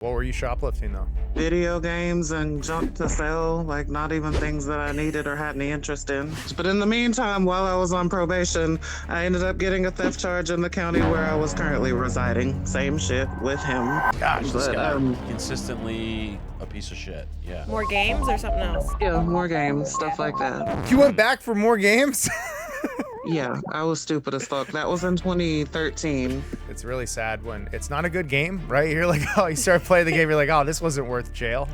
What were you shoplifting though? Video games and junk to sell, like not even things that I needed or had any interest in. But in the meantime, while I was on probation, I ended up getting a theft charge in the county where I was currently residing. Same shit with him. Gosh, this But, guy consistently a piece of shit. Yeah. More games or something else? Yeah, more games, stuff like that. You went back for more games? Yeah, I was stupid as fuck. That was in 2013. It's really sad when it's not a good game, right? You're like, oh, you start playing the game, you're like, oh, this wasn't worth jail.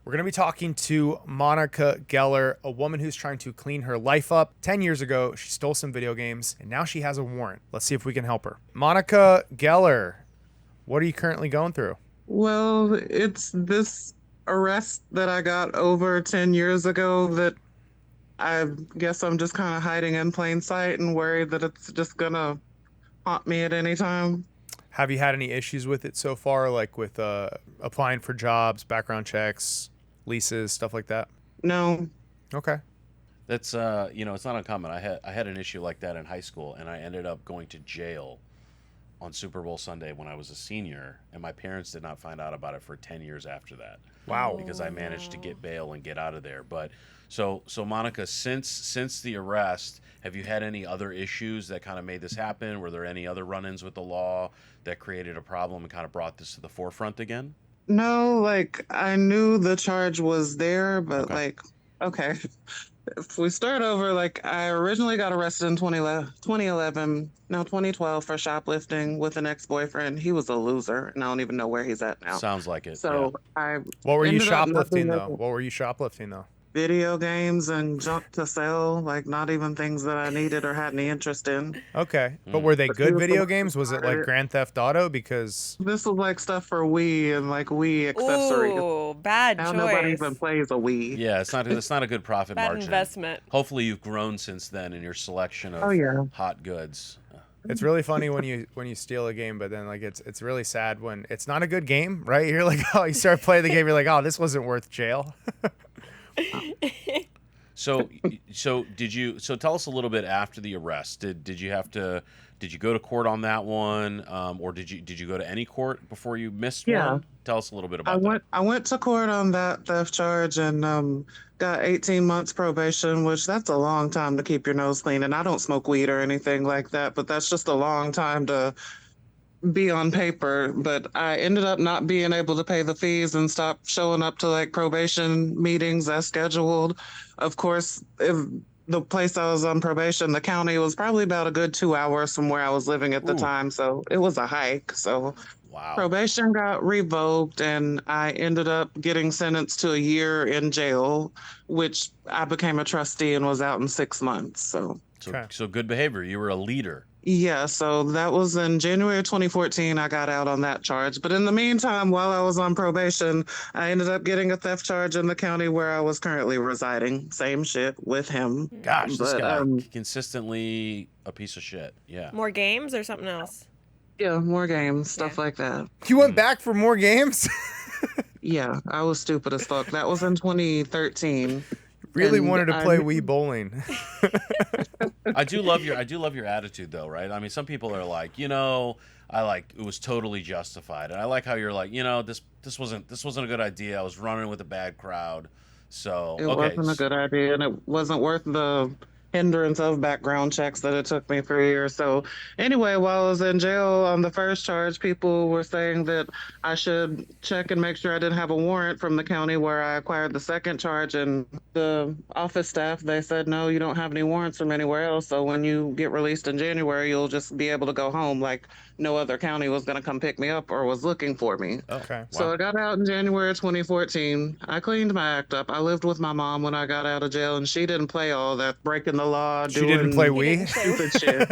We're going to be talking to Monica Geller, a woman who's trying to clean her life up. 10 years ago, she stole some video games, and now she has a warrant. Let's see if we can help her. Monica Geller, what are you currently going through? Well, it's this arrest that I got over 10 years ago that I guess I'm just kind of hiding in plain sight and worried that it's just gonna haunt me at any time. Have you had any issues with it so far, like with applying for jobs, background checks, leases, stuff like that? No. Okay. That's it's not uncommon. I had an issue like that in high school, and I ended up going to jail on Super Bowl Sunday when I was a senior, and my parents did not find out about it for 10 years after that. Wow. Because I managed to get bail and get out of there. But so Monica, since the arrest, have you had any other issues that kind of made this happen? Were there any other run-ins with the law that created a problem and kind of brought this to the forefront again? No, like I knew the charge was there, but okay. If we start over, like I originally got arrested in 2012 for shoplifting with an ex-boyfriend. He was a loser, and I don't even know where he's at now. Sounds like it. So What were you ended up not shoplifting being though? able- What were you shoplifting though? Video games and junk to sell, like not even things that I needed or had any interest in. Okay. But were they But good he was video the- games? Was it like Grand Theft Auto? Because This was like stuff for Wii and like Wii accessories. Ooh, bad Now choice. nobody even plays a Wii. Yeah, it's not a good profit Bad margin. investment. Hopefully you've grown since then in your selection of hot goods. it's really funny when you steal a game, but then like it's really sad when it's not a good game, right? You're like, oh, you start playing the game, you're like, oh, this wasn't worth jail. So tell us a little bit after the arrest. Did you go to court on that one, or did you go to any court before you missed one? Tell us a little bit about that. I went to court on that theft charge and got 18 months probation, which that's a long time to keep your nose clean. And I don't smoke weed or anything like that, but that's just a long time to be on paper. But I ended up not being able to pay the fees and stop showing up to like probation meetings as scheduled. Of course, if the place I was on probation, the county, was probably about a good 2 hours from where I was living at the time. So it was a hike. So Wow. probation got revoked and I ended up getting sentenced to a year in jail, which I became a trustee and was out in 6 months. So good behavior. You were a leader. Yeah, so that was in January 2014. I got out on that charge. But in the meantime, while I was on probation, I ended up getting a theft charge in the county where I was currently residing. Same shit with him. Gosh, this But, guy consistently a piece of shit. Yeah. More games or something else? Yeah, more games, stuff like that. You went back for more games? Yeah, I was stupid as fuck. That was in 2013. Really And wanted to play Wii bowling. I do love your attitude though, right? I mean, some people are like, it was totally justified. And I like how you're like, this wasn't a good idea. I was running with a bad crowd. So It wasn't a good idea, and it wasn't worth the hindrance of background checks that it took me 3 years. So anyway, while I was in jail on the first charge, people were saying that I should check and make sure I didn't have a warrant from the county where I acquired the second charge. And the office staff, they said, no, you don't have any warrants from anywhere else. So when you get released in January, you'll just be able to go home. Like no other county was going to come pick me up or was looking for me. Okay. So I got out in January 2014. I cleaned my act up. I lived with my mom when I got out of jail, and she didn't play all that breaking the law. She didn't play Wii? Stupid shit.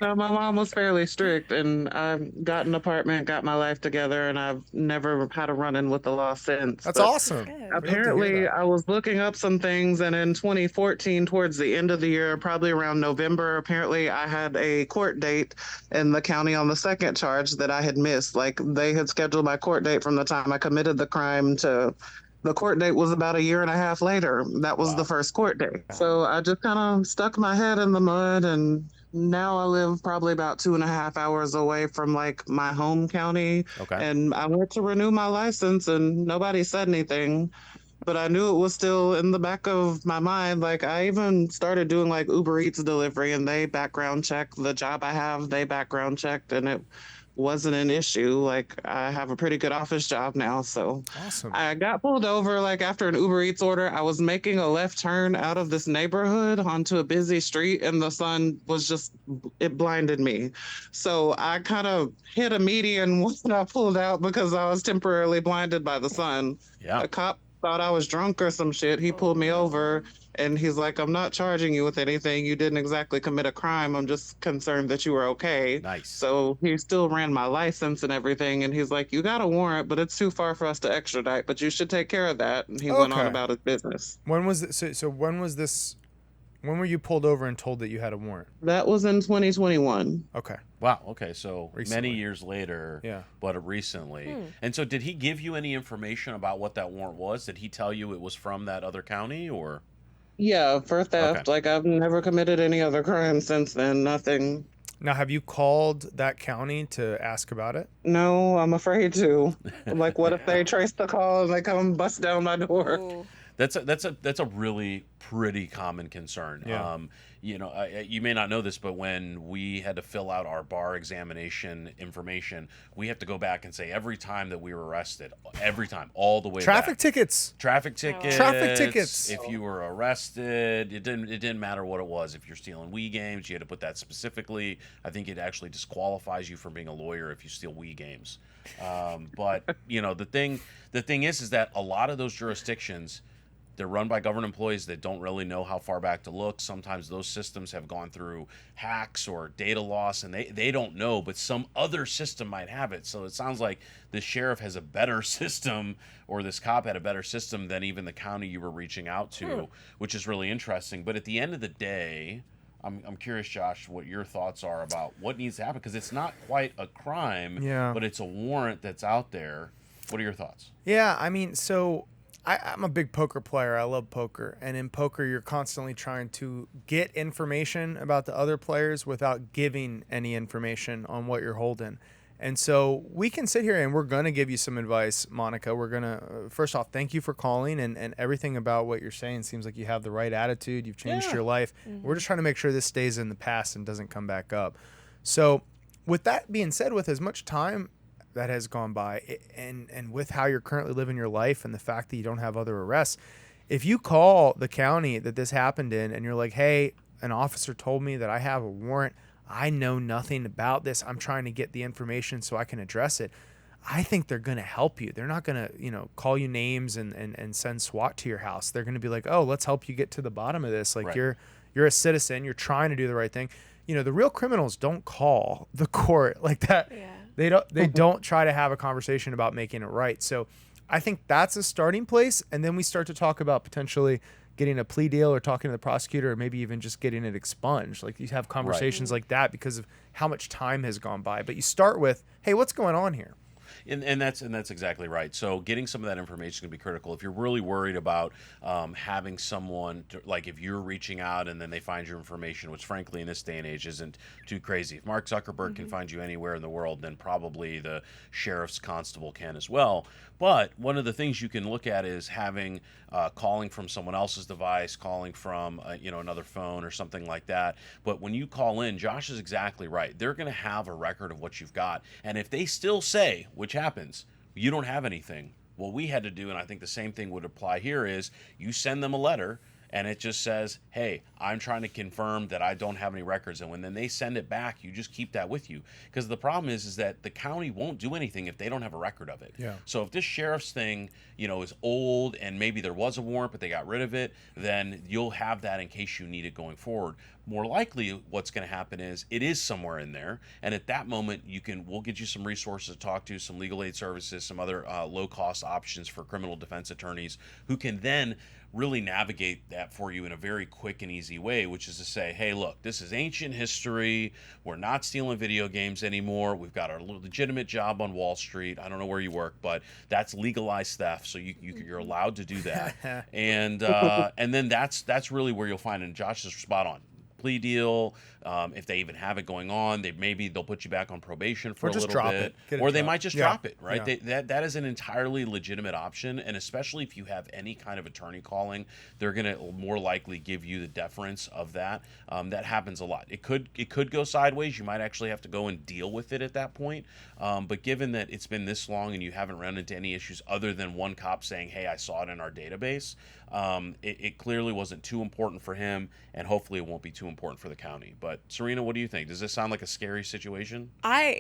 No, my mom was fairly strict, and I got an apartment, got my life together, and I've never had a run-in with the law since. That's But awesome. Good. apparently, I was looking up some things, and in 2014, towards the end of the year, probably around November, apparently I had a court date in the county on the second charge that I had missed. Like, they had scheduled my court date from the time I committed the crime to the court date was about a year and a half later. That was the first court date. So I just kind of stuck my head in the mud and Now I live probably about 2.5 hours away from like my home county, Okay. and I went to renew my license and nobody said anything. But I knew it was still in the back of my mind. Like I even started doing like Uber Eats delivery, and they background checked the job I have. They background checked, and it wasn't an issue. Like I have a pretty good office job now, so Awesome. I got pulled over like after an Uber Eats order. I was making a left turn out of this neighborhood onto a busy street, and the sun was just, it blinded me. So I kind of hit a median when I pulled out because I was temporarily blinded by the sun. Yeah. A cop thought I was drunk or some shit. He pulled me over and he's like, I'm not charging you with anything. You didn't exactly commit a crime. I'm just concerned that you were okay. Nice. So he still ran my license and everything. And he's like, you got a warrant, but it's too far for us to extradite, but you should take care of that. And he went on Okay. about his business. When was this? So when was this? When were you pulled over and told that you had a warrant? That was in 2021. Okay. Wow. Okay. So Recently. many years later, Yeah. but recently. And so, did he give you any information about what that warrant was? Did he tell you it was from that other county, or? Yeah, for theft. Okay. Like I've never committed any other crime since then. Nothing. Now, have you called that county to ask about it? No, I'm afraid to. Like, what if they trace the call and they come bust down my door? Ooh. That's a really pretty common concern. Yeah. You may not know this, but when we had to fill out our bar examination information, we have to go back and say every time that we were arrested, every time, all the way Traffic back. tickets. Traffic tickets. Traffic tickets. If you were arrested, it didn't matter what it was. If you're stealing Wii games, you had to put that specifically. I think it actually disqualifies you from being a lawyer if you steal Wii games. But the thing is that a lot of those jurisdictions, they're run by government employees that don't really know how far back to look. Sometimes those systems have gone through hacks or data loss, and they don't know, but some other system might have it. So it sounds like the sheriff has a better system, or this cop had a better system than even the county you were reaching out to, which is really interesting. But at the end of the day, I'm curious, Josh, what your thoughts are about what needs to happen, because it's not quite a crime, Yeah. but it's a warrant that's out there. What are your thoughts? Yeah, I mean, so I'm a big poker player. I love poker. And in poker, you're constantly trying to get information about the other players without giving any information on what you're holding. And so we can sit here and we're going to give you some advice, Monica. We're going to, first off, thank you for calling, and everything about what you're saying seems like you have the right attitude. You've changed your life. We're just trying to make sure this stays in the past and doesn't come back up. So with that being said, with as much time that has gone by, and with how you're currently living your life and the fact that you don't have other arrests, if you call the county that this happened in and you're like, hey, an officer told me that I have a warrant, I know nothing about this, I'm trying to get the information so I can address it, I think they're going to help you. They're not going to, call you names and send SWAT to your house. They're going to be like, oh, let's help you get to the bottom of this. Like, Right. you're a citizen, you're trying to do the right thing. The real criminals don't call the court like that. Yeah. They don't try to have a conversation about making it right. So I think that's a starting place. And then we start to talk about potentially getting a plea deal or talking to the prosecutor, or maybe even just getting it expunged. Like, you have conversations like that because of how much time has gone by. But you start with, hey, what's going on here? And that's exactly right. So getting some of that information can be critical. If you're really worried about having someone like, if you're reaching out and then they find your information, which frankly in this day and age isn't too crazy. If Mark Zuckerberg can find you anywhere in the world, then probably the sheriff's constable can as well. But one of the things you can look at is having calling from someone else's device, calling from another phone or something like that. But when you call in, Josh is exactly right. They're going to have a record of what you've got, and if they still say, which happens, you don't have anything, what we had to do, and I think the same thing would apply here, is you send them a letter and it just says, hey, I'm trying to confirm that I don't have any records. And when then they send it back, you just keep that with you. Because the problem is that the county won't do anything if they don't have a record of it. Yeah. So if this sheriff's thing, is old and maybe there was a warrant but they got rid of it, then you'll have that in case you need it going forward. More likely what's going to happen is it is somewhere in there, and at that moment we'll get you some resources to talk to, some legal aid services, some other low-cost options for criminal defense attorneys who can then really navigate that for you in a very quick and easy way, which is to say, hey, look, this is ancient history. We're not stealing video games anymore. We've got our legitimate job on Wall Street. I don't know where you work, but that's legalized theft, so you're allowed to do that. And then that's really where you'll find, and Josh is spot on. plea deal. If they even have it going on, they'll put you back on probation for Or a just little drop bit, it. or they might just drop it. Right? Yeah. That is an entirely legitimate option, and especially if you have any kind of attorney calling, they're going to more likely give you the deference of that. That happens a lot. It could go sideways. You might actually have to go and deal with it at that point. But given that it's been this long and you haven't run into any issues other than one cop saying, "Hey, I saw it in our database," it clearly wasn't too important for him, and hopefully it won't be too important for the county. But Serena, what do you think? Does this sound like a scary situation?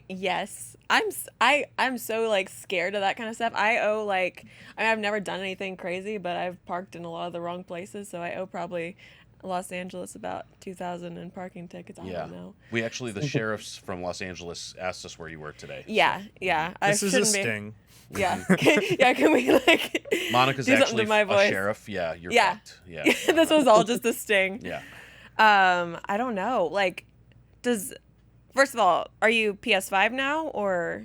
Yes. I'm so like scared of that kind of stuff. I've never done anything crazy, but I've parked in a lot of the wrong places, so I owe probably Los Angeles about 2,000 in parking tickets. I don't know. We actually, the sheriffs from Los Angeles asked us where you were today. Yeah. This is a sting. Yeah. Yeah, can we like Monica's do something actually to my a voice? sheriff. Yeah, you're Yeah. fucked. Yeah. This was all just a sting. Yeah. I don't know. Like, first of all, are you PS5 now or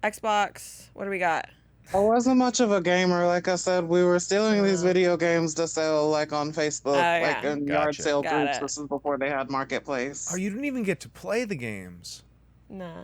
Xbox? What do we got? I wasn't much of a gamer. Like I said, we were stealing these video games to sell, like on Facebook, like in yard Gotcha. sale Got groups. it. This is before they had Marketplace. Oh, you didn't even get to play the games. Nah.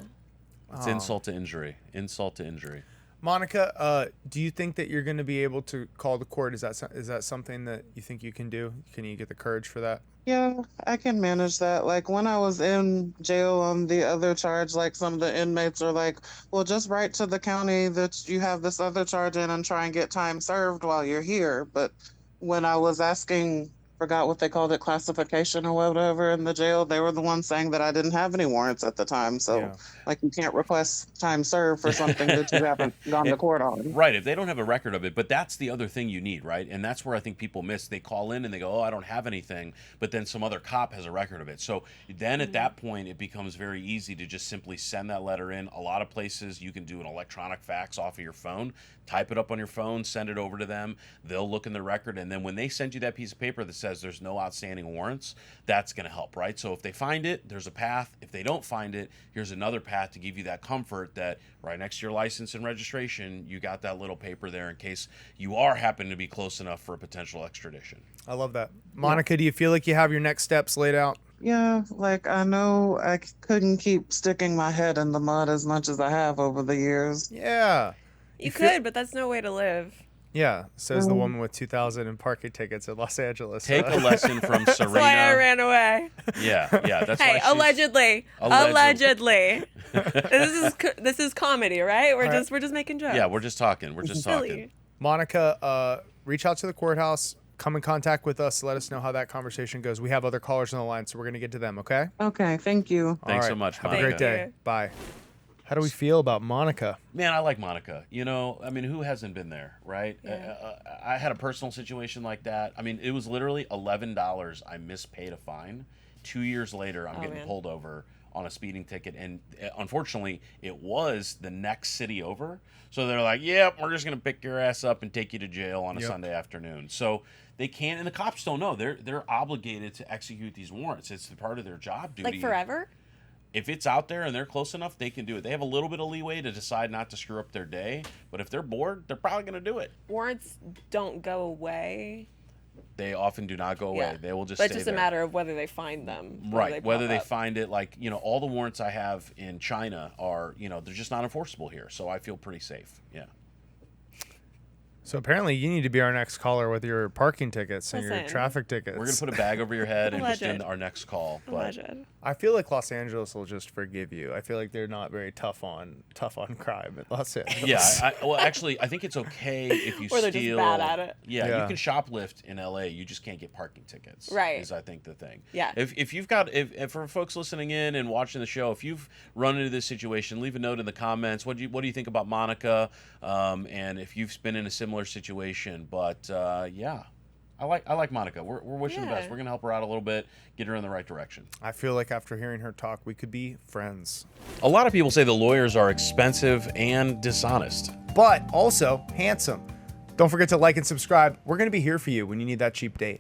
It's Oh. insult to injury. Insult to injury. Monica, do you think that you're going to be able to call the court? Is that something that you think you can do? Can you get the courage for that? Yeah, I can manage that. Like when I was in jail on the other charge, like some of the inmates are like, well, just write to the county that you have this other charge in and try and get time served while you're here. But when I was asking, forgot what they called it, classification or whatever in the jail, they were the ones saying that I didn't have any warrants at the time. So Yeah. like you can't request time served for something that you haven't gone to court on. Right, if they don't have a record of it, but that's the other thing you need, right? And that's where I think people miss. They call in and they go, "Oh, I don't have anything," but then some other cop has a record of it. So then at that point, it becomes very easy to just simply send that letter in. A lot of places you can do an electronic fax off of your phone, type it up on your phone, send it over to them. They'll look in the record, and then when they send you that piece of paper that says there's no outstanding warrants, that's going to help, right? So if they find it, there's a path. If they don't find it, here's another path to give you that comfort that right next to your license and registration, you got that little paper there in case you are happen to be close enough for a potential extradition. I love that. Monica, do you feel like you have your next steps laid out? Yeah, like I know I couldn't keep sticking my head in the mud as much as I have over the years. Yeah. You feel- could, but that's no way to live. Yeah, says the woman with 2,000 in parking tickets in Los Angeles. Take a lesson from Serena. That's why I ran away. Yeah, that's Hey, why she's- allegedly. This is comedy, right? We're Right. just making jokes. Yeah, we're just talking. We're just Silly. talking. Monica, reach out to the courthouse. Come in contact with us. Let us know how that conversation goes. We have other callers on the line, so we're going to get to them, okay? Okay, thank you. Thanks All so much, Have Monica. a great day. Thank you. Bye. How do we feel about Monica? Man, I like Monica. You know, I mean, who hasn't been there, right? Yeah. I had a personal situation like that. I mean, it was literally $11 I mispaid a fine. 2 years later, I'm getting man. pulled over on a speeding ticket, and unfortunately, it was the next city over. So they're like, "Yep, we're just gonna pick your ass up and take you to jail on a Yep. Sunday afternoon." So they can't, and the cops don't know. They're obligated to execute these warrants. It's part of their job duty. Like forever? If it's out there and they're close enough, they can do it. They have a little bit of leeway to decide not to screw up their day, but if they're bored, they're probably going to do it. Warrants don't go away. They often do not go away. Yeah. They will just But stay it's just there. a matter of whether they find them. or Right. Whether pop they up. find it, like, you know, all the warrants I have in China are, you know, they're just not enforceable here. So I feel pretty safe. Yeah. So apparently you need to be our next caller with your parking tickets and your Listen. traffic tickets. We're going to put a bag over your head and just Alleged. in our next call. But Alleged. I feel like Los Angeles will just forgive you. I feel like they're not very tough on crime in Los Angeles. yeah, well, actually, I think it's okay if you Or they're just steal. bad at it. Yeah, Yeah. you can shoplift in LA. You just can't get parking tickets. Right. Is I think the thing. Yeah. If you've got if for folks listening in and watching the show, if you've run into this situation, leave a note in the comments. What do you think about Monica? And if you've been in a similar situation, but yeah. I like Monica. We're wishing the best. Yeah. We're gonna help her out a little bit, get her in the right direction. I feel like after hearing her talk, we could be friends. A lot of people say the lawyers are expensive and dishonest. But also handsome. Don't forget to like and subscribe. We're going to be here for you when you need that cheap date.